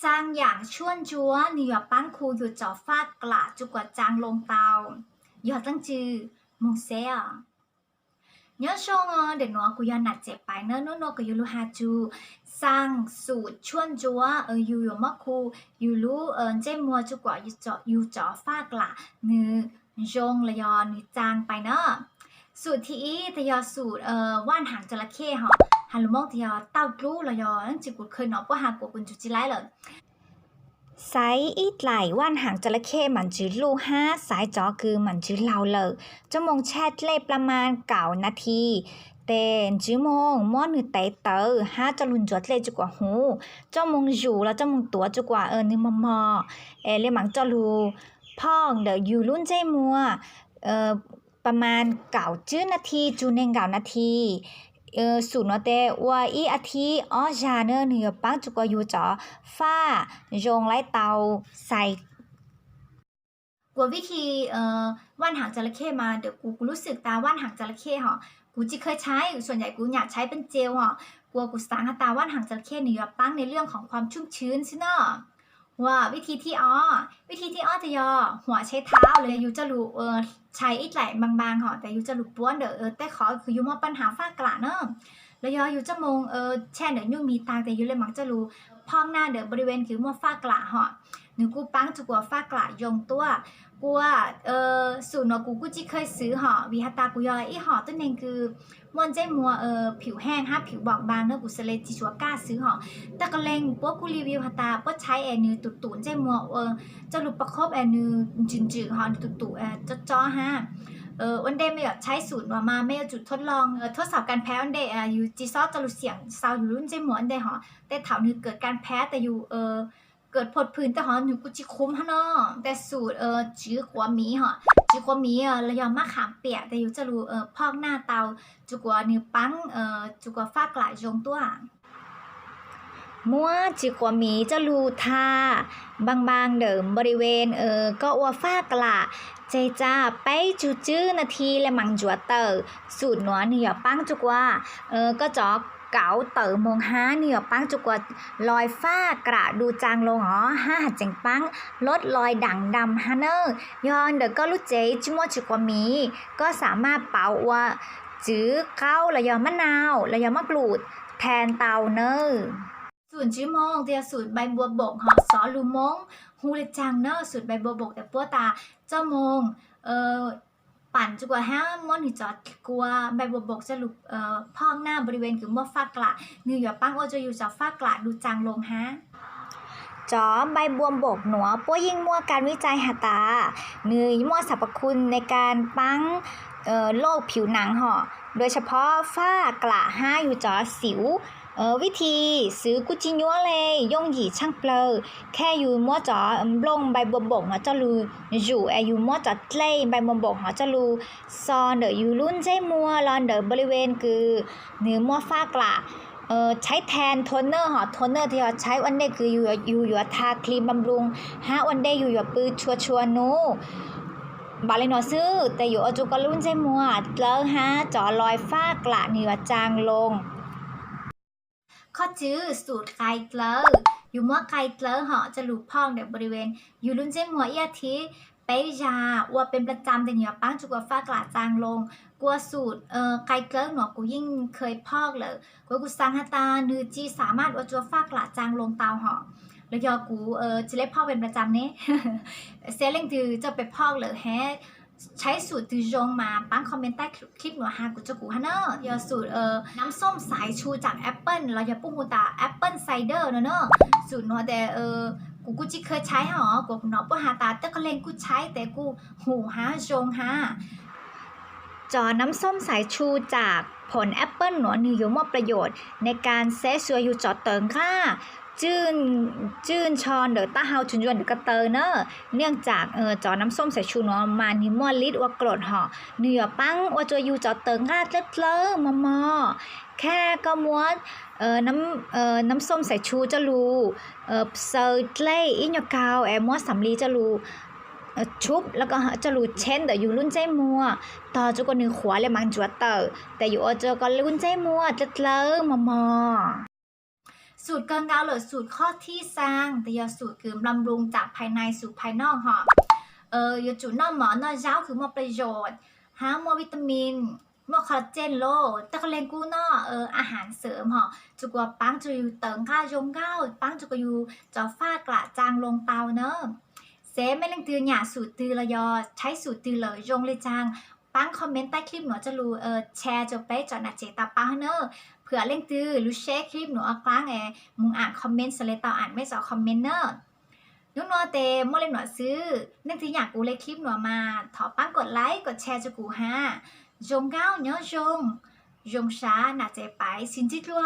sangอย่างชวนจัวนี่อย่าปั้นคูอยู่จ่อฟากกละจุกว่าจางลงเตาอย่าตั้งจือมงเสียnhớ xong để nó cũng giờ nạt chẹp bài nó cũng yêu lu hà chu sang sụt chuan chúa yêu mắc khu yêu lu chế mua cho quả yêu chó phác là nữ rong là do nữ trang bài nó sụt thì giờ sụt quan hàng cho là khe họ hà lu mong thì giờ tao lu là do chỉ cuộc khơi nó có hàng của quân chủ chỉ lái rồiไซส์อีดไหลว่านหางจระเข้มันจื้อลูห้าสายจอคือมันจื้อเราเลยชั่วโมงแชทเล่ประมาณ9 นาทีแต่ชั่วโมงม้อนหือไตเตอห้าจะลุนจวดเล่จุกว่าหูชั่วโมงอยู่แล้วชั่วโมงตัวจุกว่านึมมอเล่หมังจะรูพ่องเดี๋ยวอยู่รุ่นใจมัวประมาณ9 นาทีจูเนง9 นาทีสูนเตว่าอีอาทิอ๋อจาเนอร์เนือปังจุกอยู่จ่อฟ้าโรงไล่เตาใส่กว่าวิธีว่านหางจระเข้มาเดี๋ยวกูรู้สึกตาว่านหางจระเข้เหรอกูจิเคยใช้ส่วนใหญ่กูอยากใช้เป็นเจลเหรอกลัวกูสางตาว่านหางจระเข้เนือปังในเรื่องของความชุ่มชื้นซิเนอะว่าวิธีที่จะยอหัวใช้เท้าเลยยูจะรู้ใช้อีกหลายบางๆเหรอแต่ยูจะรู้ป้วนเด้อแต่ขอคือยูมาปัญหาฝ้ากระเนอะแล้วยูจะมองแช่เดี๋ยวยูมีตาแต่ยูเลยมักจะรู้พองหน้าเดี๋ยวบริเวณคือมัวฝ้ากระเหรอหนูกูปังจะกลัวฝ้ากระยงตัวกูว่าสูตรกูจิเคยซื้อเหรอวิหตากูยออีเหรอตัวเองคือมันใจมัวผิวแห้งฮะผิวบอบบางเนอะกูเสลจิชัวกล้าซื้อเหรอแต่ก็เล็งพวกกูรีวิวหตาพวกใช้นือตุ่นใจมัวจะหลุดประคบนือจืดๆเหรอตุ่นจ้อฮะวันเดย์ไม่แบบใช้สูตรมาไม่เอาจุดทดลองทดสอบการแพ้วันเดย์อยู่จีซอสจะรู้เสียงซาวอยู่รุ่นใจมัววันเดย์เหรอแต่แถวนึงเกิดการแพ้แต่อยู่เกิดผดผื่นแต่หอหนูกูจิคุ้มฮะเนาะแต่สูตรจื้อหัวหมีเหรอจื้อหัวหมีระยองมะขามเปียกแต่อยู่จะรู้พอกหน้าเตาจุกว่านิ้วปังจุกว่าฟ้ากลายจงตัวมัวจื้อหัวหมีจะรู้ท่าบางๆเดิมบริเวณก็ว่าฟ้ากลาใจจ้าไปจื้อนาทีและมังจัวเตอสูตรหนัวเหนือปังจุกว่าก็จอกเก๋าเต๋อมงห้าเหนือปังจุกว่าลอยฟ้ากระดูจางลงห้าหัดเจงปังลดรอยด่างดำฮะเนอร์ย้อนเด็กก็รู้เจจิมัวจุกว่ามีก็สามารถเป่าว่าจื้อเข้าระยองมะนาวระยองมะกรูดแทนเตาเนอร์สูตรจื้อมงเดียสูตรใบบัวบกหอสอลูมงฮูเลจังเนอร์สูตรใบบัวบกแต่ปัวตาเจ้ามงปั่นจุกว่าห้ามอนหิจอดกลัวใบบัวบกจะหลุดพองหน้าบริเวณคือมัวฟ้ากระเนื้อปังโอจะอยู่จากฟ้ากระดูจางลงฮะจอใบบัวบกหนัวป้วยิ่งมัวการวิจัยหาตาเนื้อมัวสรรพคุณในการปังโรคผิวหนังห่อโดยเฉพาะฝ้ากระห้าอยู่จอสิววิธีซื้อกุจิญัวเลยย่งหยีช่างเปลอแค่อยู่มัวจอลงใบบัวบกเขาจะรู้อยู่อยู่มัวจอเล่ใบบัวบกเขาจะรู้ซอนเดออยู่รุ่นใจมัวรอนเดอบริเวณคือเนื้อมัวฟ้ากระใช้แทนโทนเนอร์โทนเนอร์ที่เราใช้วันเดย์คืออยู่ทาครีมบำรุงวันเดย์อยู่ปืนชัวนูบาเลนอซื้อแต่อยู่จุกรุ่นใจมัวแล้วจอลอยฟ้ากระเนื้อจางลงข้อจื้อสูตรไกลเกลออยู่มัวไกลเกลอเหาะจะหลุดพองเดี๋ยวบริเวณอยู่รุ่นเจ้มัวเอียทีไปยาว่าเป็นประจำแต่เหนียวปั้งจุกว่าฟ้ากระจางลงกลัวสูตรไกลเกลอหนอกูยิ่งเคยพอกเลยกูสังหตานือจีสามารถว่าจัวฟ้ากระจางลงเตาเหาะแล้วยอกูจะเล่นพอกเป็นประจำนี้เซลลิงคือจะไปพอกเลยแฮใช้สูตรตือจงมาปั้งคอมเมนต์ใต้คลิปหนูฮากูจะกูฮะเนอะยาสูตรน้ำส้มสายชูจากแอปเปิลเราอย่าปุ้งหูตาแอปเปิลไซเดอร์เนอะสูตรหนูแต่กูจิเคยใช้หรอกูหนอปหาตาแต่ก็เล่นกูใช้แต่กูหูฮะจงฮะจอน้ำส้มสายชูจากผลแอปเปิลหนูนิยมประโยชน์ในการเซซัวอยู่จอเติงค่ะจื้นชอนเดอต้าเฮาชุนยวนเดอกระเตอเนอเนื่องจากจอน้ำส้มสายชูเนาะมานิมอลิดว่ากรดห่อเนื้อปังว่าจะอยู่จอเติงค่ะเล็ดมอแค่ก็ม้วนน้ำส้มสายชูจะรู้เซอร์เล่อินยกาวม้วนสำลีจะรู้ชุบแล้วก็จะรู้เช่นเดออยู่รุ่นใจมัวต่อจุกนึงขวาเลยมังจัวเตอแต่อยู่เจอก็รุ่นใจมัวเล็ดมอส สูตรเกินเกาหรือสูตรข้อที่สร้างแต่ยาสูตรคือบำรุงจากภายในสู่ภายนอกเหรอยาจุดนอหมอนอเจ้าคือมอประโยชน์หามอวิตามินมอคอลลาเจนโลตะกะเลงกูนออาหารเสริมเหรอจุกว่าปังจะอยู่เติงค่ายงเก้าปังจุกอยู่จอฟ้ากระจางลงเตาเนอะเซไม่เล่งตือหยาสูตรตือละยอใช้สูตรตือเลยยงเลยจางปังคอมเมนต์ใต้คลิปหนูจะรู้แชร์จะไปจอดหน้าเจตาปังเนอะเผื่อเล่งตือรู้แชร์คลิปหนูเอากลางมึงอ่านคอมเมนต์สเลตเตาอ่านไม่สอคอมเมนต์เนอะนุ่นนอเตมอเลยหนูซื้อนึกถึงอยากกูเลยคลิปหนูมาถอปังกดไลค์กดแชร์จะกูฮะจงเก้าเนาะจงช้าหน้าเจไปสินจิตลัว